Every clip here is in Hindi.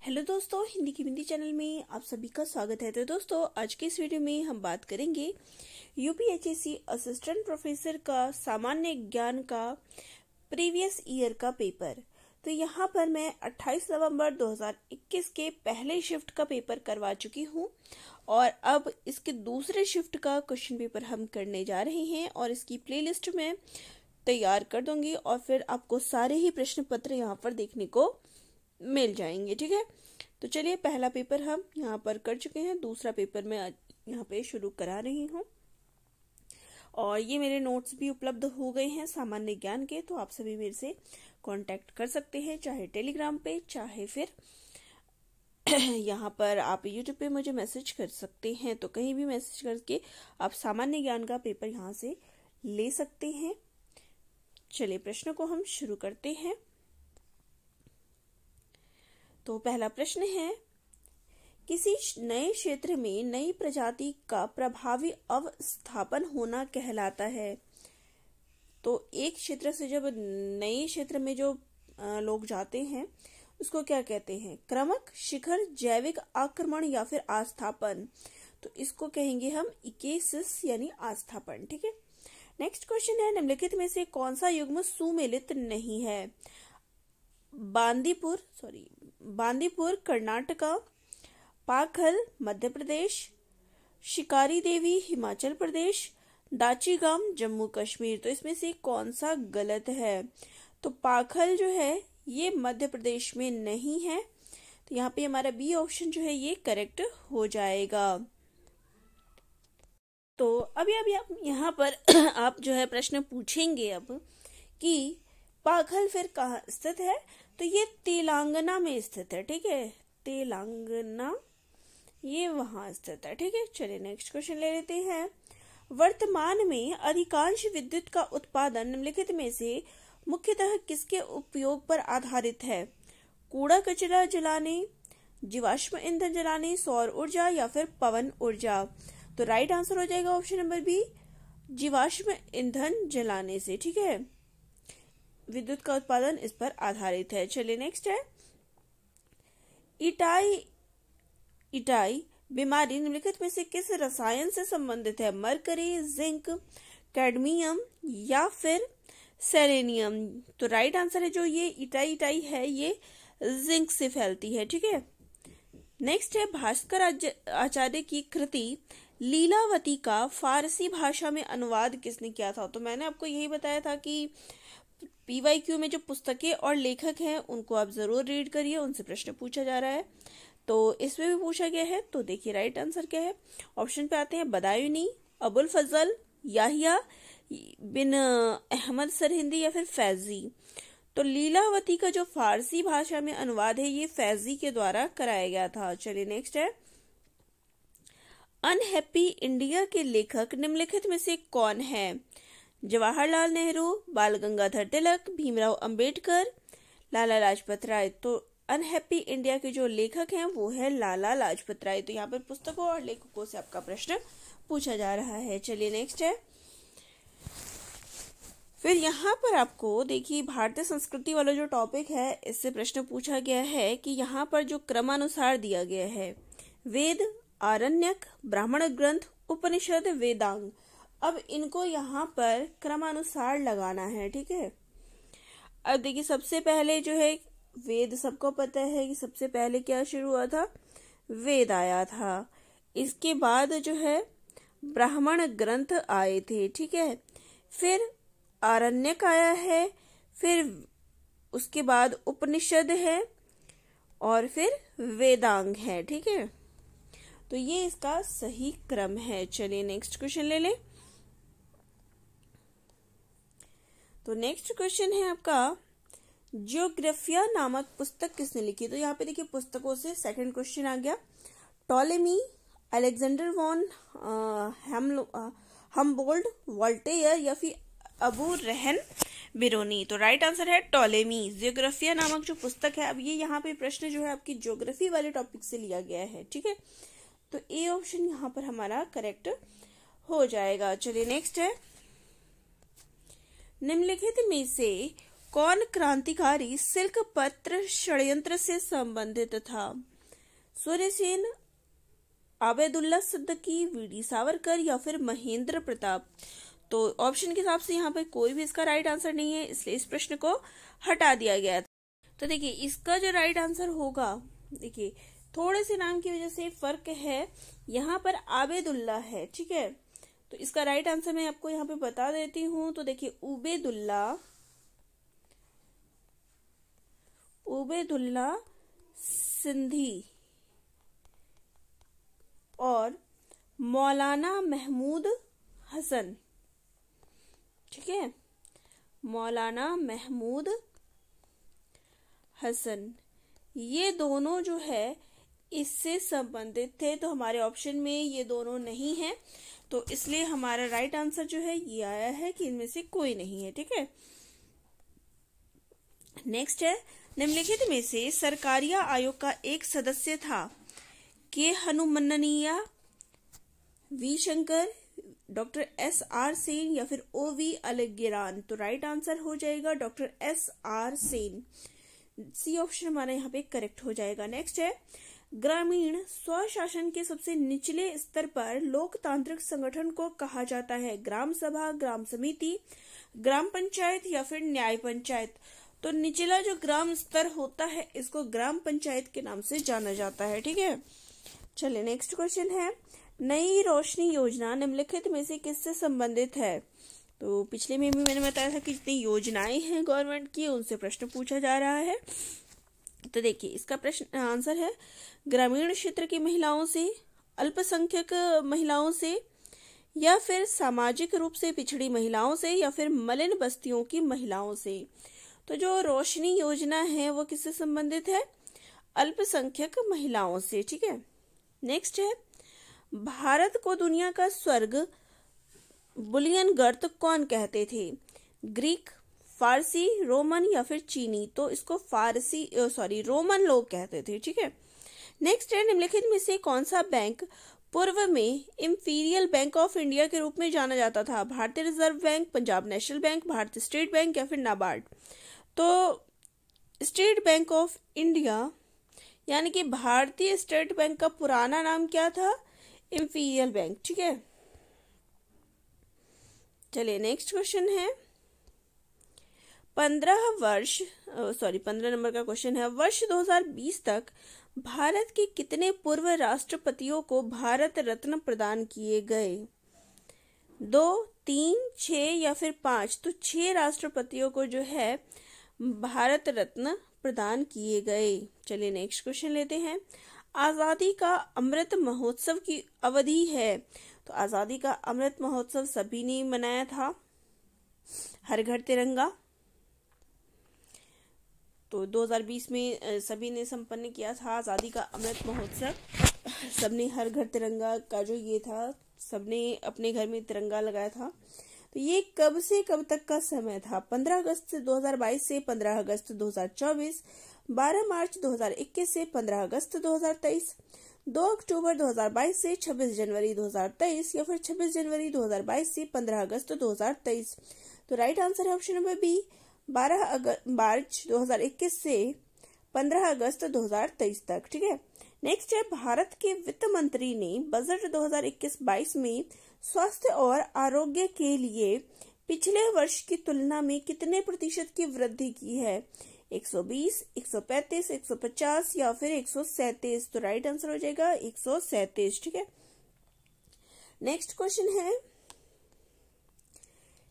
हेलो दोस्तों, हिंदी की बिंदी चैनल में आप सभी का स्वागत है। तो दोस्तों, आज के इस वीडियो में हम बात करेंगे यूपीएचएससी असिस्टेंट प्रोफेसर का सामान्य ज्ञान का प्रीवियस ईयर का पेपर। तो यहाँ पर मैं 28 नवंबर 2021 के पहले शिफ्ट का पेपर करवा चुकी हूँ और अब इसके दूसरे शिफ्ट का क्वेश्चन पेपर हम करने जा रहे हैं और इसकी प्लेलिस्ट में तैयार कर दूंगी और फिर आपको सारे ही प्रश्न पत्र यहाँ पर देखने को मिल जाएंगे। ठीक है, तो चलिए, पहला पेपर हम यहाँ पर कर चुके हैं, दूसरा पेपर मैं यहाँ पे शुरू करा रही हूँ और ये मेरे नोट्स भी उपलब्ध हो गए हैं सामान्य ज्ञान के। तो आप सभी मेरे से कांटेक्ट कर सकते हैं, चाहे टेलीग्राम पे चाहे फिर यहाँ पर आप यूट्यूब पे मुझे मैसेज कर सकते हैं। तो कहीं भी मैसेज करके आप सामान्य ज्ञान का पेपर यहाँ से ले सकते हैं। चलिए, प्रश्नों को हम शुरू करते हैं। तो पहला प्रश्न है, किसी नए क्षेत्र में नई प्रजाति का प्रभावी अवस्थापन होना कहलाता है। तो एक क्षेत्र से जब नए क्षेत्र में जो लोग जाते हैं उसको क्या कहते हैं? क्रमक, शिखर, जैविक आक्रमण या फिर आस्थापन। तो इसको कहेंगे हम इकेसिस यानी आस्थापन। ठीक है, नेक्स्ट क्वेश्चन है, निम्नलिखित में से कौन सा युग्म सुमेलित नहीं है? बांदीपुर कर्नाटका, पाखल मध्य प्रदेश, शिकारी देवी हिमाचल प्रदेश, दाचीगाम जम्मू कश्मीर। तो इसमें से कौन सा गलत है? तो पाखल जो है ये मध्य प्रदेश में नहीं है, तो यहाँ पे हमारा बी ऑप्शन जो है ये करेक्ट हो जाएगा। तो अभी आप यहाँ पर आप जो है प्रश्न पूछेंगे अब कि पाखल फिर कहाँ स्थित है? तो ये तेलंगाना में स्थित है। ठीक है, तेलंगाना ये वहां स्थित है। ठीक है, चलिए नेक्स्ट क्वेश्चन ले लेते हैं। वर्तमान में अधिकांश विद्युत का उत्पादन निम्नलिखित में से मुख्यतः किसके उपयोग पर आधारित है? कूड़ा कचरा जलाने, जीवाश्म ईंधन जलाने, सौर ऊर्जा या फिर पवन ऊर्जा। तो राइट आंसर हो जाएगा ऑप्शन नंबर बी, जीवाश्म ईंधन जलाने से। ठीक है, विद्युत का उत्पादन इस पर आधारित है। चलिए नेक्स्ट है, इटाई बीमारी निम्नलिखित में से किस रसायन से संबंधित है? मरकरी, जिंक, कैडमियम या फिर सेलेनियम। तो राइट आंसर है जो ये इटाई है ये जिंक से फैलती है। ठीक है, नेक्स्ट है, भास्कर आचार्य की कृति लीलावती का फारसी भाषा में अनुवाद किसने किया था? तो मैंने आपको यही बताया था कि पीवाईक्यू में जो पुस्तकें और लेखक हैं उनको आप जरूर रीड करिए, उनसे प्रश्न पूछा जा रहा है। तो इसमें भी पूछा गया है। तो देखिए राइट आंसर क्या है। ऑप्शन पे आते हैं, बदायूनी, अबुल फजल, याहिया बिन अहमद सरहिंदी या फिर फैजी। तो लीलावती का जो फारसी भाषा में अनुवाद है ये फैजी के द्वारा कराया गया था। चलिए नेक्स्ट है, अनहैप्पी इंडिया के लेखक निम्नलिखित में से कौन है? जवाहरलाल नेहरू, बाल गंगाधर तिलक, भीमराव अंबेडकर, लाला लाजपत राय। तो अनहैप्पी इंडिया के जो लेखक हैं वो है लाला लाजपत राय। तो यहाँ पर पुस्तकों और लेखकों से आपका प्रश्न पूछा जा रहा है। चलिए नेक्स्ट है, फिर यहाँ पर आपको देखिए भारतीय संस्कृति वाला जो टॉपिक है इससे प्रश्न पूछा गया है कि यहाँ पर जो क्रमानुसार दिया गया है, वेद, आरण्यक, ब्राह्मण ग्रंथ, उपनिषद, वेदांग। अब इनको यहाँ पर क्रमानुसार लगाना है। ठीक है, अब देखिए सबसे पहले जो है वेद, सबको पता है कि सबसे पहले क्या शुरू हुआ था? वेद आया था। इसके बाद जो है ब्राह्मण ग्रंथ आए थे। ठीक है, फिर आरण्यक आया है, फिर उसके बाद उपनिषद है और फिर वेदांग है। ठीक है, तो ये इसका सही क्रम है। चलिए नेक्स्ट क्वेश्चन ले लें। तो नेक्स्ट क्वेश्चन है आपका, ज्योग्राफिया नामक पुस्तक किसने लिखी? तो यहाँ पे देखिए पुस्तकों से सेकंड क्वेश्चन आ गया। Ptolemy, Alexander von Humboldt, Voltaire या फिर अबू रहन बिरोनी। तो राइट आंसर है टॉलेमी। ज्योग्राफिया नामक जो पुस्तक है, अब ये यहाँ पे प्रश्न जो है आपकी ज्योग्राफी वाले टॉपिक से लिया गया है। ठीक है, तो ए ऑप्शन यहाँ पर हमारा करेक्ट हो जाएगा। चलिए नेक्स्ट है, निम्नलिखित में से कौन क्रांतिकारी सिल्क पत्र षड्यंत्र से संबंधित था? सूर्यसेन, आबेदुल्ला सिद्दीकी, वीडी सावरकर या फिर महेंद्र प्रताप? तो ऑप्शन के हिसाब से यहाँ पे कोई भी इसका राइट आंसर नहीं है, इसलिए इस प्रश्न को हटा दिया गया था। तो देखिए इसका जो राइट आंसर होगा, देखिए थोड़े से नाम की वजह से फर्क है, यहाँ पर आबेदुल्ला है, ठीक है। तो इसका राइट आंसर मैं आपको यहाँ पे बता देती हूँ। तो देखिए उबेदुल्ला सिंधी और मौलाना महमूद हसन, ठीक है, मौलाना महमूद हसन, ये दोनों जो है इससे संबंधित थे। तो हमारे ऑप्शन में ये दोनों नहीं है, तो इसलिए हमारा राइट आंसर जो है ये आया है कि इनमें से कोई नहीं है, ठीक है। नेक्स्ट है, निम्नलिखित में से सरकारिया आयोग का एक सदस्य था? K Hanumanthaiya, V Shankar, doctor SR Sen या फिर OV अलगिरान? तो राइट आंसर हो जाएगा doctor SR Sen, C option हमारा यहाँ पे करेक्ट हो जाएगा। नेक्स्ट है, ग्रामीण स्वशासन के सबसे निचले स्तर पर लोकतांत्रिक संगठन को कहा जाता है? ग्राम सभा, ग्राम समिति, ग्राम पंचायत या फिर न्याय पंचायत? तो निचला जो ग्राम स्तर होता है इसको ग्राम पंचायत के नाम से जाना जाता है, ठीक है। चलिए नेक्स्ट क्वेश्चन है, नई रोशनी योजना निम्नलिखित में से किससे संबंधित है? तो पिछले में भी मैंने बताया था कि जितनी योजनाएं हैं गवर्नमेंट की उनसे प्रश्न पूछा जा रहा है। तो देखिए इसका प्रश्न आंसर है, ग्रामीण क्षेत्र की महिलाओं से, अल्पसंख्यक महिलाओं से या फिर सामाजिक रूप से पिछड़ी महिलाओं से या फिर मलिन बस्तियों की महिलाओं से? तो जो रोशनी योजना है वो किससे संबंधित है? अल्पसंख्यक महिलाओं से, ठीक है। नेक्स्ट है, भारत को दुनिया का स्वर्ग बुलियन गर्त कौन कहते थे? ग्रीक, फारसी, रोमन या फिर चीनी? तो इसको रोमन लोग कहते थे, ठीक है। नेक्स्ट है, निम्नलिखित में से कौन सा बैंक पूर्व में इंपीरियल बैंक ऑफ इंडिया के रूप में जाना जाता था? भारतीय reserve bank, Punjab national bank, भारतीय स्टेट बैंक या फिर नाबार्ड? तो स्टेट बैंक ऑफ इंडिया यानी कि भारतीय स्टेट बैंक का पुराना नाम क्या था? इंपीरियल बैंक, ठीक है। चलिए नेक्स्ट क्वेश्चन है, 15 नंबर का क्वेश्चन है, वर्ष 2020 तक भारत के कितने पूर्व राष्ट्रपतियों को भारत रत्न प्रदान किए गए? 2, 3, 6 या फिर 5? तो 6 राष्ट्रपतियों को जो है भारत रत्न प्रदान किए गए। चलिए नेक्स्ट क्वेश्चन लेते हैं, आजादी का अमृत महोत्सव की अवधि है? तो आजादी का अमृत महोत्सव सभी ने मनाया था, हर घर तिरंगा। तो 2020 में सभी ने संपन्न किया था आजादी का अमृत महोत्सव, सबने हर घर तिरंगा का जो ये था, सबने अपने घर में तिरंगा लगाया था। तो ये कब से कब तक का समय था? 15 अगस्त 2022 से 15 अगस्त 2024, 12 मार्च 2021 से 15 अगस्त 2023, 2 अक्टूबर 2022 से 26 जनवरी 2023 या फिर 26 जनवरी 2022 से 15 अगस्त 2023? तो राइट आंसर है ऑप्शन नंबर बी, 12 मार्च 2021 से 15 अगस्त 2023 तक, ठीक है। नेक्स्ट है, भारत के वित्त मंत्री ने बजट 2021-22 में स्वास्थ्य और आरोग्य के लिए पिछले वर्ष की तुलना में कितने प्रतिशत की वृद्धि की है? 120, 135, 150 या फिर 137? तो राइट आंसर हो जाएगा 137, ठीक है। नेक्स्ट क्वेश्चन है,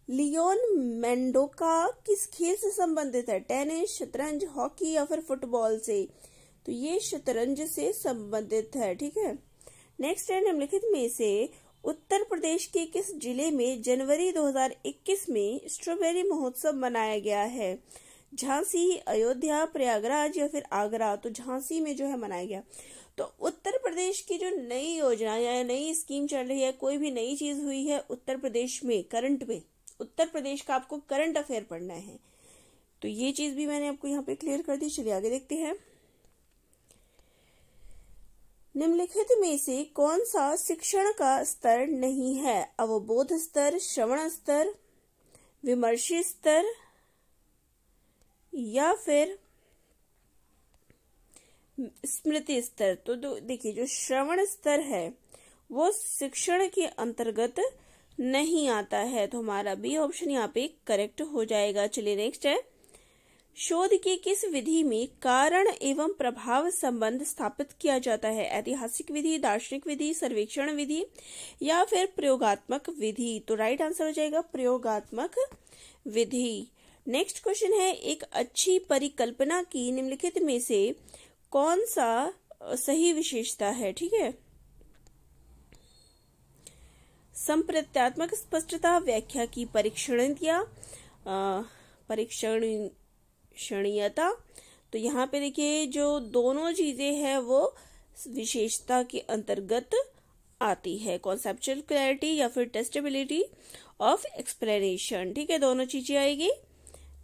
लियोन मेंडोका किस खेल से संबंधित है? टेनिस, शतरंज, हॉकी या फिर फुटबॉल से? तो ये शतरंज से संबंधित है, ठीक है। नेक्स्ट है, निम्नलिखित में से उत्तर प्रदेश के किस जिले में जनवरी 2021 में स्ट्रॉबेरी महोत्सव मनाया गया है? झांसी, अयोध्या, प्रयागराज या फिर आगरा? तो झांसी में जो है मनाया गया। तो उत्तर प्रदेश की जो नई योजना या नई स्कीम चल रही है, कोई भी नई चीज हुई है उत्तर प्रदेश में, करंट में, उत्तर प्रदेश का आपको करंट अफेयर पढ़ना है, तो ये चीज भी मैंने आपको यहाँ पे क्लियर कर दी। चलिए आगे देखते हैं, निम्नलिखित में से कौन सा शिक्षण का स्तर नहीं है? अवबोध स्तर, श्रवण स्तर, विमर्शी स्तर या फिर स्मृति स्तर। तो देखिए, जो श्रवण स्तर है वो शिक्षण के अंतर्गत नहीं आता है, तो हमारा बी ऑप्शन यहाँ पे करेक्ट हो जाएगा। चलिए नेक्स्ट है, शोध की किस विधि में कारण एवं प्रभाव संबंध स्थापित किया जाता है? ऐतिहासिक विधि, दार्शनिक विधि, सर्वेक्षण विधि या फिर प्रयोगात्मक विधि? तो राइट आंसर हो जाएगा प्रयोगात्मक विधि। नेक्स्ट क्वेश्चन है, एक अच्छी परिकल्पना की निम्नलिखित में से कौन सा सही विशेषता है? ठीक है, संप्रत्यात्मक स्पष्टता, व्याख्या की परीक्षणीयता। तो यहाँ पे देखिए, जो दोनों चीजें हैं वो विशेषता के अंतर्गत आती है, कॉन्सेप्चुअल क्लैरिटी या फिर टेस्टेबिलिटी ऑफ एक्सप्लेनेशन। ठीक है, दोनों चीजें आएगी।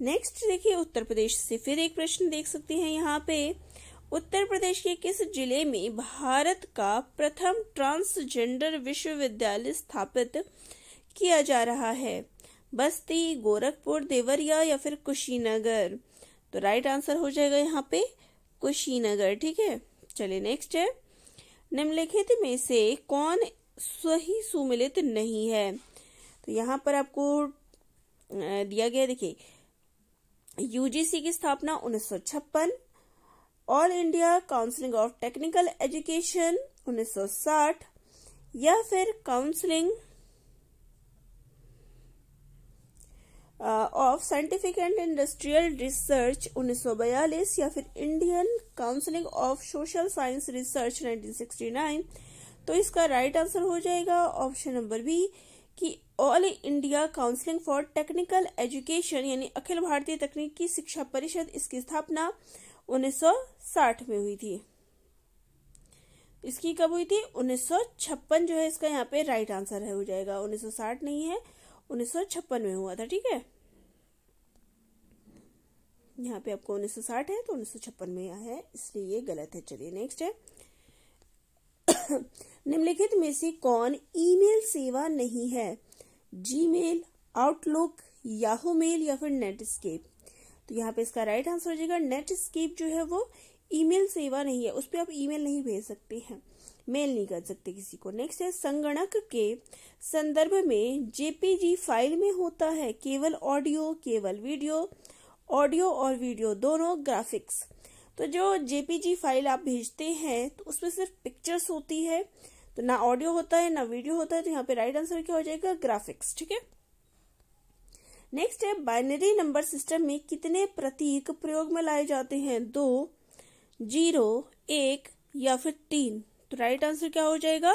नेक्स्ट देखिए, उत्तर प्रदेश से फिर एक प्रश्न देख सकते हैं यहाँ पे, उत्तर प्रदेश के किस जिले में भारत का प्रथम ट्रांसजेंडर विश्वविद्यालय स्थापित किया जा रहा है? बस्ती, गोरखपुर, देवरिया या फिर कुशीनगर? तो राइट आंसर हो जाएगा यहाँ पे कुशीनगर। ठीक है, चलिए नेक्स्ट है, निम्नलिखित में से कौन सही सुमेलित नहीं है? तो यहाँ पर आपको दिया गया, देखिए, यूजीसी की स्थापना 1956, all India counselling of technical education 1960 या फिर counselling of scientific and industrial research 1942 या फिर Indian counselling of social science research 1969। तो इसका राइट आंसर हो जाएगा ऑप्शन नंबर बी कि all India counselling for technical education, यानी अखिल भारतीय तकनीकी शिक्षा परिषद, इसकी स्थापना 1960 में हुई थी। इसकी कब हुई थी? 1956 जो है इसका यहाँ पे राइट आंसर है, हो जाएगा। 1960 नहीं है, 1956 में हुआ था। ठीक है, यहाँ पे आपको 1960 है तो 1956 में है, इसलिए ये गलत है। चलिए नेक्स्ट है, निम्नलिखित में से कौन ईमेल सेवा नहीं है? जीमेल, आउटलुक, याहू मेल या फिर नेटस्केप? तो यहाँ पे इसका राइट आंसर हो जाएगा नेटस्केप जो है वो ईमेल सेवा नहीं है, उस पर आप ईमेल नहीं भेज सकते हैं, मेल नहीं कर सकते किसी को। नेक्स्ट है, संगणक के संदर्भ में जेपीजी फाइल में होता है केवल ऑडियो, केवल वीडियो, ऑडियो और वीडियो दोनों, ग्राफिक्स? तो जो जेपीजी फाइल आप भेजते हैं तो उसमें सिर्फ पिक्चर्स होती है, तो ना ऑडियो होता है ना वीडियो होता है, तो यहाँ पे राइट आंसर क्या हो जाएगा? ग्राफिक्स। ठीक है, नेक्स्ट है, बाइनरी नंबर सिस्टम में कितने प्रतीक प्रयोग में लाए जाते हैं? 2, 0, 1 या फिर 3? तो राइट आंसर क्या हो जाएगा?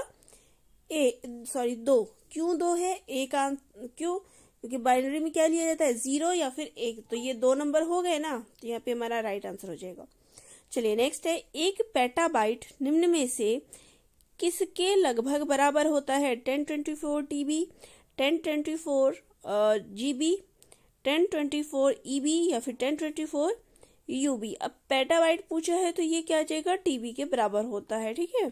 2। क्यों 2 है? क्यों? क्योंकि बाइनरी में क्या लिया जाता है? 0 या फिर 1, तो ये 2 नंबर हो गए ना, तो यहाँ पे हमारा राइट आंसर हो जाएगा। चलिए नेक्स्ट है, 1 पेटाबाइट निम्न में से किसके लगभग बराबर होता है? 1024 TB, 1024 GB, 1024 EB या फिर 1024 UB? अब पेटाबाइट पूछा है तो ये क्या आ जाएगा? TB के बराबर होता है। ठीक है,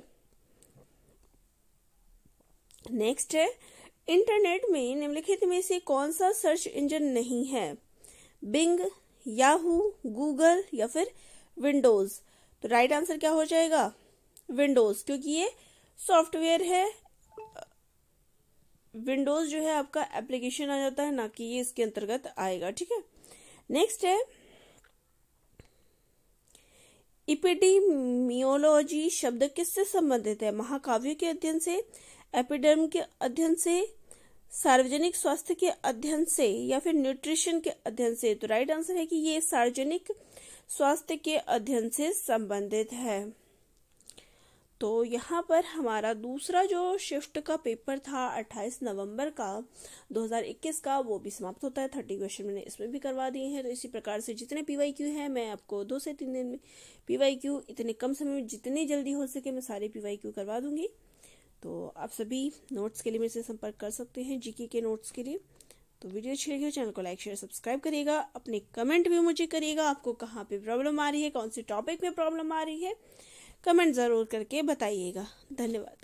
नेक्स्ट है, इंटरनेट में निम्नलिखित में से कौन सा सर्च इंजन नहीं है? बिंग, याहू, गूगल या फिर विंडोज? तो राइट आंसर क्या हो जाएगा? विंडोज, क्योंकि ये सॉफ्टवेयर है, विंडोज जो है आपका एप्लीकेशन आ जाता है, ना कि ये इसके अंतर्गत आएगा। ठीक है, नेक्स्ट है, एपिडेमियोलॉजी शब्द किससे संबंधित है? महाकाव्य के अध्ययन से, एपिडर्म के अध्ययन से, सार्वजनिक स्वास्थ्य के अध्ययन से या फिर न्यूट्रिशन के अध्ययन से? तो राइट आंसर है कि ये सार्वजनिक स्वास्थ्य के अध्ययन से संबंधित है। तो यहाँ पर हमारा दूसरा जो शिफ्ट का पेपर था 28 नवंबर का 2021 का, वो भी समाप्त होता है। 30 क्वेश्चन मैंने इसमें भी करवा दिए हैं। तो इसी प्रकार से जितने PYQ हैं मैं आपको 2 से 3 दिन में PYQ, इतने कम समय में जितनी जल्दी हो सके मैं सारे PYQ करवा दूंगी। तो आप सभी नोट्स के लिए मेरे से संपर्क कर सकते हैं, जीके के नोट्स के लिए। तो वीडियो अच्छी लगी हो चैनल को लाइक शेयर सब्सक्राइब करिएगा, अपने कमेंट भी मुझे करिएगा, आपको कहाँ पे प्रॉब्लम आ रही है, कौन सी टॉपिक में प्रॉब्लम आ रही है, कमेंट जरूर करके बताइएगा। धन्यवाद।